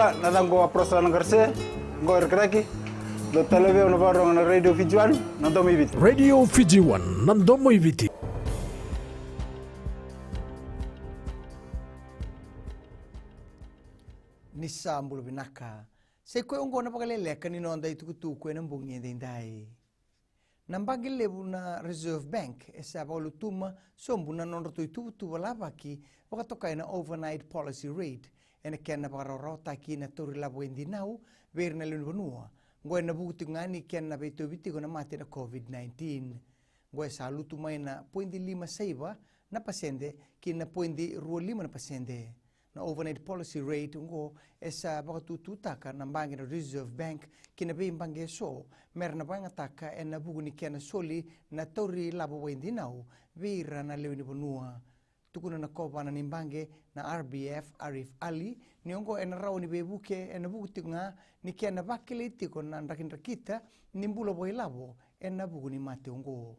Bula natango aproslan ngarse ngo erkraki do televe ono barong na radio Fijuan nandomo ibiti. Radio Fijuan nandomo ibiti. Nisa mbulu binaka. Se kwe ungo na Vakaleleka ni nonda itukutu kwe na mbungi ndai. Nambagi lebu na Reserve Bank esa baulutuma sombu na nonroto itukutu walabaki wakatoka na overnight policy rate ena kena pakarorota ki na tori labo endi nau ver na lunu banua ngoe na buti ngani kena beto biti na mate na COVID-19 ngoe sa lutuma na 0.5 saiba na pasende ki na 0.5 na pasende na overnight policy rate ngo esa bakatutu taka na bangi na Reserve Bank kina be bangi so mer na banga taka ena buguni kena soli na tori labo wendi nau vira na lewini bonua tukuna na koba na nimbange na RBF Arif Ali niongo ena rao ni bebuke ena buguti nga ni kena bakile tiko na rakita nimbulo boy labo ena buguni mate ngo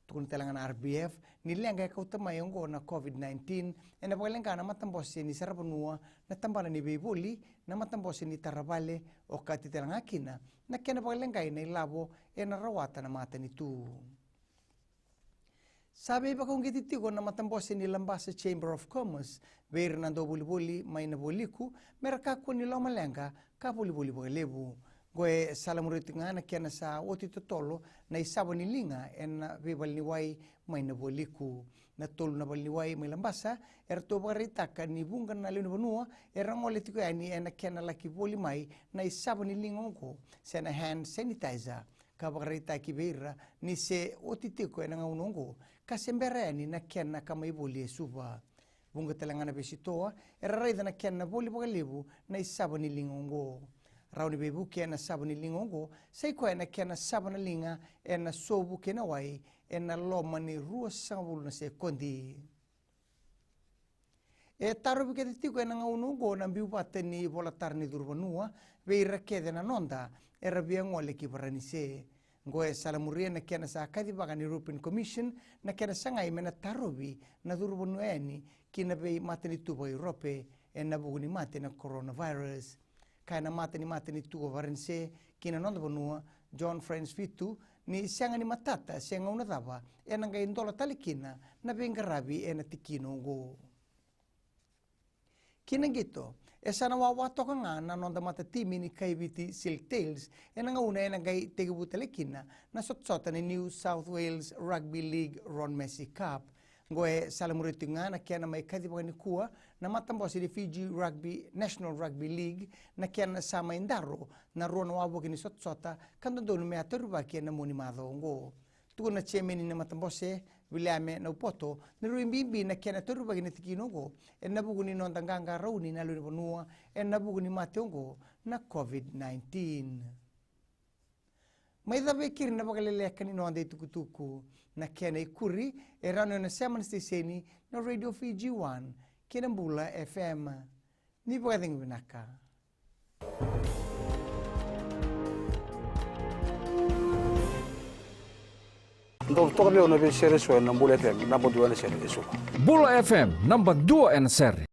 tukun telangan RBF ni lenga ka utama yongo na COVID-19 ena balenga na matambose ni sarapunua na tambana ni beboli na matambose ni tarabale o kati telanga kina na kena balenga ina labo ena rawata na mata ni tu sabi ba kung gititigo na matambose ni Lambasa Chamber of Commerce ver na do buli may na boliku meraka ko ni lomalenga ka buli lebu goe salamuriti nga na kena sa oti totolo na isabo ni linga en bebal ni wai may na boliku na tolo na bal ni wai may Lambasa erto baritaka ni bunga na lino banua erangole tiko ani en kena laki boli mai na isabo ni linga ko sena hand sanitizer kabakarita kibira ni se otitiko en ngaunongo kasemberani na kena kama iboli suba bunga talangana besitoa erraida na kena boli bagalebu na isabo ni lingongo rauni bebu kena sabo ni lingongo sai ko na kena sabo na linga en sobu kena wai en loma ni rua sambul na se kondi e taro biketitiko en ngaunongo na biubate ni volatar ni durbanua veira kede na nonda era biangole kibarani se ngoe salamuria na kena sa kadi bagani European Commission na kena sangai mena tarobi na durbanu eni kina be matani tubo Europe en na buguni mate na coronavirus kana matani tubo varense kina nonda bonua John Friends Fitu ni sangani matata senga una daba en ngai ndola talikina na bengarabi en tikino go kina gito esa na wawato ka nga na nonda mata timi ni kaibiti Silk Tales nga una ngai tegibutelekina na sotsota ni New South Wales Rugby League Ron Messi Cup ngoe salamuriti nga na kena may kadiba ni kuwa na matambosi di Fiji National Rugby League na kena sama indaro na ruan wabo kini sotsota kando dono me atoruba kena muni madho ngo tuko na chemeni na matambose Williame na upoto niruimbimbi na kena toruba gini tikinogo en nabuguni nondanganga rauni na luni bonua en nabuguni mateongo na COVID-19 maida bekiri na Vakaleleka ni nonde tukutuku na kena ikuri erano na seman stiseni na Radio Fiji 1 kena Mbula FM ni pwedeng binaka Ndo toka leo na be sere so na Bula FM na bodu na sere eso. Bula FM number 2 en seri.